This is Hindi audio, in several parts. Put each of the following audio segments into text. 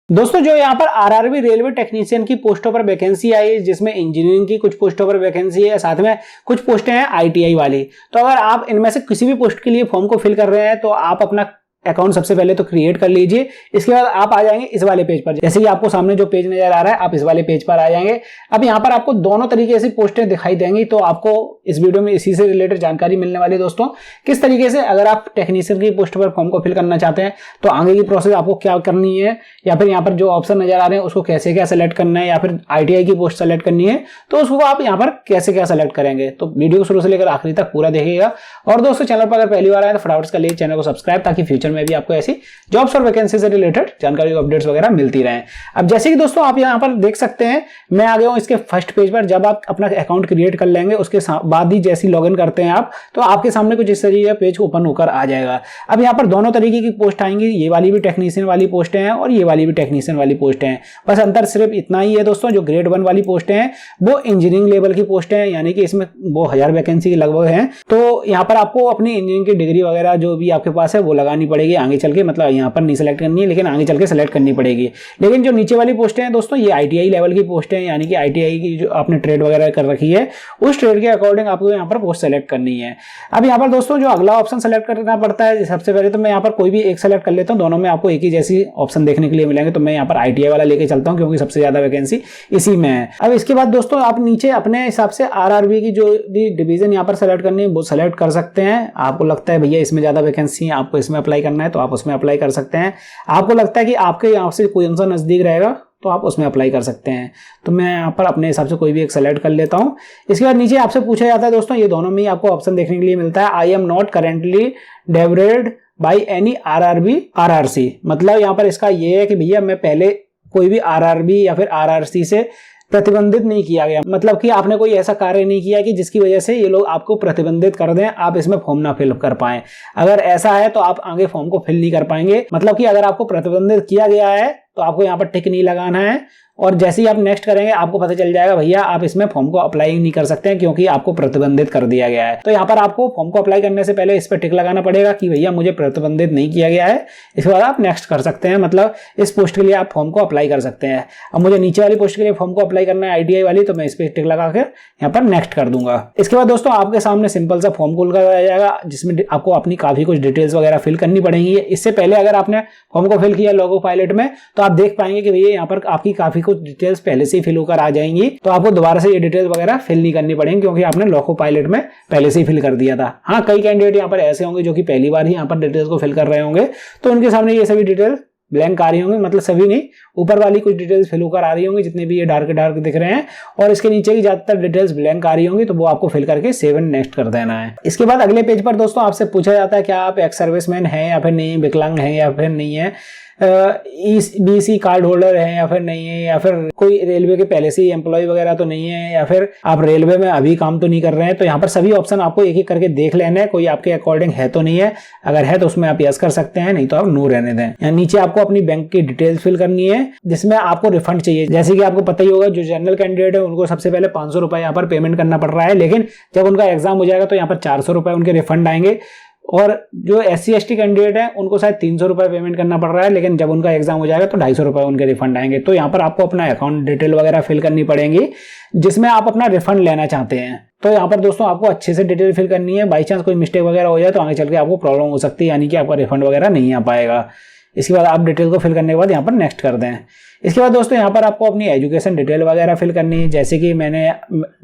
दोस्तों जो यहाँ पर आरआरबी रेलवे टेक्नीशियन की पोस्टों पर वैकेंसी आई है, जिसमें इंजीनियरिंग की कुछ पोस्टों पर वैकेंसी है, साथ में कुछ पोस्टें हैं आईटीआई वाली। तो अगर आप इनमें से किसी भी पोस्ट के लिए फॉर्म को फिल कर रहे हैं तो आप अपना अकाउंट सबसे पहले तो क्रिएट कर लीजिए। इसके बाद आप आ जाएंगे इस वाले पेज पर, जैसे कि आपको सामने जो पेज नजर आ रहा है आप इस वाले पेज पर आ जाएंगे। अब यहाँ पर आपको दोनों तरीके से पोस्टें दिखाई देंगी, तो आपको इस वीडियो में इसी से रिलेटेड जानकारी मिलने वाली है। दोस्तों किस तरीके से अगर आप टेक्नीशियन की पोस्ट पर फॉर्म को फिल करना चाहते हैं तो आगे की प्रोसेस आपको क्या करनी है, या फिर यहाँ पर जो ऑप्शन नजर आ रहे हैं उसको कैसे क्या सेलेक्ट करना है, या फिर आईटीआई की पोस्ट सेलेक्ट करनी है तो उसको आप यहाँ पर कैसे क्या सेलेक्ट करेंगे। तो वीडियो को शुरू से लेकर आखिरी तक पूरा देखिएगा। और दोस्तों चैनल पर अगर पहली बार आए तो फटाफट कर लीजिए चैनल को सब्सक्राइब, ताकि फ्यूचर में भी आपको ऐसी जॉब्स और वैकेंसी से रिलेटेड जानकारी अपडेट्स वगैरह मिलती रहे। अब जैसे कि दोस्तों आप यहां पर देख सकते हैं, मैं आ गया हूं इसके फर्स्ट पेज पर। जब आप अपना अकाउंट क्रिएट कर लेंगे उसके बाद ही जैसे लॉगिन करते हैं आप, तो आपके सामने कुछ इस तरीके का पेज ओपन होकर आ जाएगा। अब यहां पर दोनों तरीके की पोस्ट आएंगी, ये वाली भी टेक्नीशियन वाली पोस्टें हैं और ये वाली भी टेक्नीशियन वाली पोस्टें हैं। बस अंतर सिर्फ इतना ही है दोस्तों, जो ग्रेड 1 वाली पोस्टें हैं वो इंजीनियरिंग लेवल की पोस्टें हैं, यानी कि इसमें वो 1000 वैकेंसी के लगभग है। तो यहाँ पर आपको अपनी इंजीनियरिंग की डिग्री वगैरह जो भी आपके पास है वो लगानी पड़ेगी आगे चल के, मतलब यहाँ पर नहीं सेलेक्ट करनी है लेकिन आगे चल के सेलेक्ट करनी पड़ेगी। लेकिन जो नीचे वाली पोस्टें हैं दोस्तों ये आईटीआई लेवल की पोस्टें हैं, यानी कि आईटीआई की जो आपने ट्रेड वगैरह कर रखी है उस ट्रेड के अकॉर्डिंग आपको यहाँ पर पोस्ट सेलेक्ट करनी है। अब यहाँ पर दोस्तों जो अगला ऑप्शन सेलेक्ट करना पड़ता है, सबसे पहले तो मैं यहाँ पर कोई भी एक सेलेक्ट कर लेता हूँ, दोनों में आपको एक ही जैसी ऑप्शन देखने के लिए मिलेंगे। तो मैं यहाँ पर आईटीआई वाला लेके चलता हूँ क्योंकि सबसे ज्यादा वैकेंसी इसी में है। अब इसके बाद दोस्तों आप नीचे अपने हिसाब से आरआरबी की जो भी डिवीजन यहाँ पर सेलेक्ट करनी है वो सेलेक्ट कर सकते हैं। आपको लगता है भैया इसमें ज्यादा वैकेंसी है, आपको इसमें अप्लाई करना है तो आप उसमें अप्लाई कर सकते हैं। आपको लगता है कि आपके यहाँ से कोई सा नजदीक रहेगा तो आप उसमें अप्लाई कर सकते हैं। तो मैं यहाँ पर अपने हिसाब से कोई भी एक सेलेक्ट कर लेता हूँ। इसके बाद नीचे आपसे पूछा जाता है दोस्तों, ये दोनों में ही आपको ऑप्शन देखने के लिए मिलता है, I am not currently debarred by any RRB RRC. मतलब यहाँ पर इसका ये है कि भैया मैं पहले कोई भी आरआरबी या फिर आरआरसी से प्रतिबंधित नहीं किया गया, मतलब कि आपने कोई ऐसा कार्य नहीं किया कि जिसकी वजह से ये लोग आपको प्रतिबंधित कर दें, आप इसमें फॉर्म ना फिल कर पाएं। अगर ऐसा है तो आप आगे फॉर्म को फिल नहीं कर पाएंगे। मतलब कि अगर आपको प्रतिबंधित किया गया है तो आपको यहाँ पर टिक नहीं लगाना है, और जैसे ही आप नेक्स्ट करेंगे आपको पता चल जाएगा भैया आप इसमें फॉर्म को अप्लाई नहीं कर सकते हैं क्योंकि आपको प्रतिबंधित कर दिया गया है। तो यहाँ पर आपको फॉर्म को अप्लाई करने से पहले इस पर टिक लगाना पड़ेगा कि भैया मुझे प्रतिबंधित नहीं किया गया है। इसके बाद आप नेक्स्ट कर सकते हैं, मतलब इस पोस्ट के लिए आप फॉर्म को अप्लाई कर सकते हैं। अब मुझे नीचे वाली पोस्ट के लिए फॉर्म को अप्लाई करना है आईटीआई वाली, तो मैं इस पर टिक लगा कर यहाँ पर नेक्स्ट कर दूंगा। इसके बाद दोस्तों आपके सामने सिंपल सा फॉर्म खुल कर आ जाएगा, जिसमें आपको अपनी काफी कुछ डिटेल्स वगैरह फिल करनी पड़ेंगी। इससे पहले अगर आपने फॉर्म को फिल किया लोगो पायलट में तो आप देख पाएंगे कि भैया यहाँ पर आपकी काफी कुछ डिटेल्स पहले से फिल होकर आ जाएंगी, तो आपको दोबारा से ये डिटेल्स वगैरह फिल नहीं करनी पड़ेंगी क्योंकि आपने लोको पायलट में पहले से ही फिल कर दिया था। हाँ, कई कैंडिडेट यहाँ पर ऐसे होंगे जो कि पहली बार ही यहाँ पर डिटेल्स को फिल कर रहे होंगे, तो उनके सामने ये सभी डिटेल ब्लैंक आ रही होंगी, मतलब सभी नहीं, ऊपर वाली कुछ डिटेल्स फिल होकर आ रही होंगी जितने भी ये डार्क दिख रहे हैं, और इसके नीचे की ज्यादातर डिटेल्स ब्लैंक आ रही होंगी, तो वो आपको फिल करके सेव एंड नेक्स्ट कर देना है। इसके बाद अगले पेज पर दोस्तों आपसे पूछा जाता है क्या आप एक्स सर्विसमैन हैं या फिर नहीं, विकलांग हैं या फिर नहीं है, बीसी कार्ड होल्डर है या फिर नहीं है, या फिर कोई रेलवे के पहले से ही एम्प्लॉय वगैरह तो नहीं है, या फिर आप रेलवे में अभी काम तो नहीं कर रहे हैं। तो यहाँ पर सभी ऑप्शन आपको एक एक करके देख लेना है, कोई आपके अकॉर्डिंग है तो नहीं है। अगर है तो उसमें आप यस कर सकते हैं, नहीं तो आप नो रहने दें। यहाँ नीचे आपको अपनी बैंक की डिटेल्स फिल करनी है जिसमें आपको रिफंड चाहिए। जैसे कि आपको पता ही होगा जो जनरल कैंडिडेट है उनको सबसे पहले 500 रुपए यहाँ पर पेमेंट करना पड़ रहा है, लेकिन जब उनका एग्जाम हो जाएगा तो यहाँ पर 400 रुपए उनके रिफंड आएंगे। और जो SC ST कैंडिडेट है उनको शायद 300 रुपए पेमेंट करना पड़ रहा है, लेकिन जब उनका एग्जाम हो जाएगा तो 250 रुपए उनके रिफंड आएंगे। तो यहाँ पर आपको अपना अकाउंट डिटेल वगैरह फिल करनी पड़ेगी जिसमें आप अपना रिफंड लेना चाहते हैं। तो यहाँ पर दोस्तों आपको अच्छे से डिटेल फिल करनी है, बाई चांस कोई मिस्टेक वगैरह हो जाए तो आगे चल के आपको प्रॉब्लम हो सकती है, यानी कि आपका रिफंड वगैरह नहीं आ पाएगा। इसके बाद आप डिटेल को फिल करने के बाद यहाँ पर नेक्स्ट कर दें। इसके बाद दोस्तों यहाँ पर आपको अपनी एजुकेशन डिटेल वगैरह फिल करनी है, जैसे कि मैंने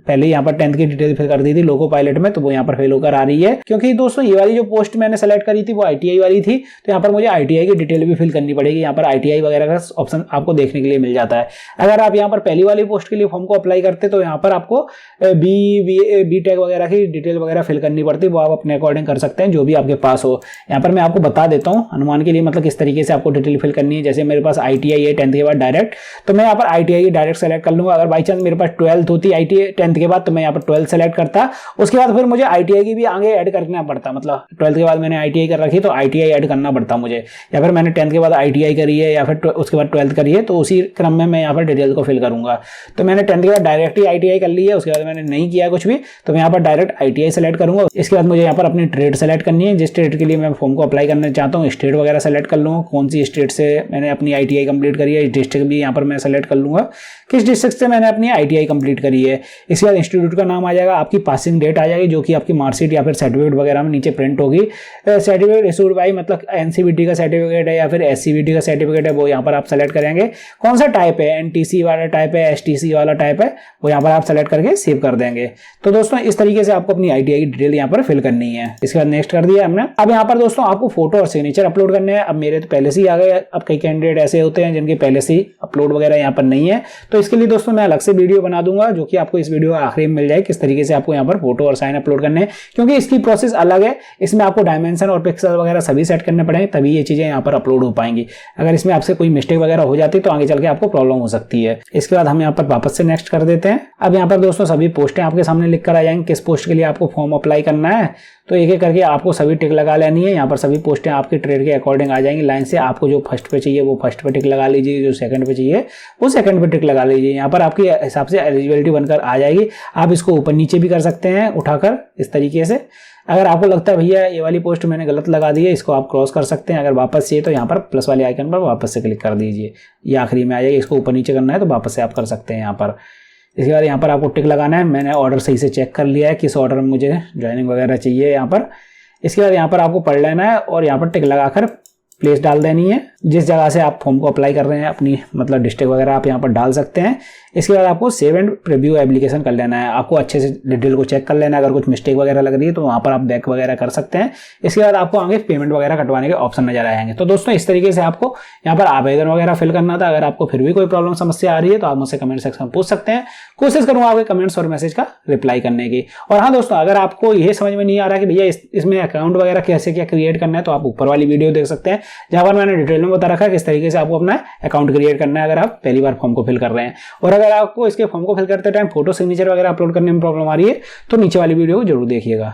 पहले यहाँ पर 10th की डिटेल फिल कर दी थी लोको पायलट में, तो वो यहाँ पर फिल होकर आ रही है। क्योंकि दोस्तों ये वाली जो पोस्ट मैंने सेलेक्ट करी थी वो आईटीआई वाली थी, तो यहाँ पर मुझे आईटीआई की डिटेल भी फिल करनी पड़ेगी। यहाँ पर आईटीआई वगैरह का ऑप्शन आपको देखने के लिए मिल जाता है। अगर आप यहाँ पर पहली वाली पोस्ट के लिए फॉर्म को अप्लाई करते तो यहाँ पर आपको बी.टेक वगैरह की डिटेल वगैरह फिल करनी पड़ती, वो आप अपने अकॉर्डिंग कर सकते हैं जो भी आपके पास हो। यहाँ पर मैं आपको बता देता हूँ अनुमान के लिए, मतलब किस तरीके से आपको डिटेल फिल करनी है। जैसे मेरे पास आईटीआई है 10th के बाद डायरेक्ट, तो मैं यहाँ पर ITI डायरेक्ट सेलेक्ट कर लूंगा। अगर बाई चांस मेरे पास 12th होती ITI 10th के बाद, तो मैं यहाँ पर 12th सेलेक्ट करता, उसके बाद फिर मुझे ITI की भी आगे ऐड करना पड़ता, मतलब 12th के बाद मैंने ITI कर रखी तो ITI ऐड करना पड़ता मुझे, या फिर मैंने 10th के बाद ITI करी है या फिर उसके बाद 12th करी है, तो उसी क्रम में मैं यहाँ पर डिटेल को फिल करूंगा। तो मैंने 10th के बाद डायरेक्ट ही ITI कर ली है, उसके बाद मैंने नहीं किया कुछ भी, तो मैं यहाँ पर डायरेक्ट ITI सेलेक्ट करूंगा। इसके बाद मुझे यहाँ पर अपनी ट्रेड सेलेक्ट करनी है, जिस ट्रेड के लिए मैं फॉर्म को अप्लाई करना चाहता हूँ, स्टेट वगैरह सेलेक्ट कर लूँगा, कौन सी स्टेट से मैंने अपनी ITI कंप्लीट करी है, डिस्ट्रिक्ट भी यहाँ पर मैं सेलेक्ट कर लूँगा, किस डिस्ट्रिक्ट से मैंने अपनी ITI कंप्लीट करी है। इसके बाद इंस्टीट्यूट का नाम आ जाएगा, आपकी पासिंग डेट आ जाएगी, जो कि आपकी मार्कशीट या फिर सर्टिफिकेट वगैरह में नीचे प्रिंट होगी। सर्टिफिकेट इशूड बाई, मतलब NCVT का सर्टिफिकेट है या फिर SCVT का सर्टिफिकेट है, वो यहाँ पर आप सेलेक्ट करेंगे। कौन सा टाइप है, NTC वाला टाइप है, STC वाला टाइप है, वो यहाँ पर आप सेलेक्ट करके सेव कर देंगे। तो दोस्तों इस तरीके से आपको अपनी ITI की डिटेल यहाँ पर फिल करनी है। इसके बाद नेक्स्ट कर दिया हमने। अब यहाँ पर दोस्तों आपको फोटो और सिग्नेचर अपलोड करने हैं। अब मेरे तो पहले से ही आ गए, अब कई कैंडिडेट ऐसे होते हैं जिनके पहले से ही अपलोड वगैरह यहाँ पर नहीं है, तो इसके लिए दोस्तों मैं अलग से वीडियो बना दूंगा, जो कि आपको इस वीडियो आखिरी में मिल जाए, किस तरीके से आपको यहाँ पर फोटो और साइन अपलोड करने हैं, क्योंकि इसकी प्रोसेस अलग है। इसमें आपको डायमेंशन और पिक्सल वगैरह सभी सेट करने पड़ेंगे, तभी ये चीजें यहाँ पर अपलोड हो पाएंगी। अगर इसमें आपसे कोई मिस्टेक वगैरह हो जाती है तो आगे चल के आपको प्रॉब्लम हो सकती है। इसके बाद हम यहाँ पर वापस से नेक्स्ट कर देते हैं। अब यहाँ पर दोस्तों सभी पोस्टें आपके सामने लिख कर आ जाएंगे, किस पोस्ट के लिए आपको फॉर्म अप्लाई करना है, तो एक एक करके आपको सभी टिक लगा लेनी है। यहाँ पर सभी पोस्टें आपके ट्रेड के अकॉर्डिंग आ जाएंगी लाइन से। आपको जो फर्स्ट पे चाहिए वो फर्स्ट पे टिक लगा लीजिए, जो सेकंड पे चाहिए वो सेकंड पे टिक लगा लीजिए। यहाँ पर आपके हिसाब से एलिजिबिलिटी बनकर आ जाएगी। आप इसको ऊपर नीचे भी कर सकते हैं उठाकर इस तरीके से। अगर आपको लगता है भैया ये वाली पोस्ट मैंने गलत लगा दी है, इसको आप क्रॉस कर सकते हैं। अगर वापस चाहिए तो यहाँ पर प्लस वाले आइकन पर वापस से क्लिक कर दीजिए, ये आखिरी में आ जाएगी। इसको ऊपर नीचे करना है तो वापस से आप कर सकते हैं यहाँ पर। इसके बाद यहाँ पर आपको टिक लगाना है। मैंने ऑर्डर सही से चेक कर लिया है, किस ऑर्डर में मुझे ज्वाइनिंग वगैरह चाहिए यहाँ पर। इसके बाद यहाँ पर आपको पढ़ लेना है और यहाँ पर टिक लगाकर प्लेस डाल देनी है। जिस जगह से आप फॉर्म को अप्लाई कर रहे हैं, अपनी मतलब डिस्ट्रिक्ट वगैरह आप यहाँ पर डाल सकते हैं। इसके बाद आपको सेव एंड प्रीव्यू एप्लीकेशन कर लेना है। आपको अच्छे से डिटेल को चेक कर लेना है। अगर कुछ मिस्टेक वगैरह लग रही है तो वहाँ पर आप बैक वगैरह कर सकते हैं। इसके बाद आपको आगे पेमेंट वगैरह कटवाने के ऑप्शन नजर आएंगे। तो दोस्तों इस तरीके से आपको यहाँ पर आवेदन वगैरह फिल करना था। अगर आपको फिर भी कोई प्रॉब्लम समस्या आ रही है तो आप मुझसे कमेंट सेक्शन में पूछ सकते हैं। कोशिश करूंगा आपके कमेंट्स और मैसेज का रिप्लाई करने की। और हाँ दोस्तों, अगर आपको ये समझ में नहीं आ रहा कि भैया इसमें अकाउंट वगैरह कैसे क्या क्रिएट करना है, तो आप ऊपर वाली वीडियो देख सकते हैं, जहां पर मैंने डिटेल में बता रखा है किस तरीके से आपको अपना अकाउंट क्रिएट करना है अगर आप पहली बार फॉर्म को फिल कर रहे हैं। और अगर आपको इसके फॉर्म को फिल करते टाइम फोटो सिग्नेचर वगैरह अपलोड करने में प्रॉब्लम आ रही है तो नीचे वाली वीडियो को जरूर देखिएगा।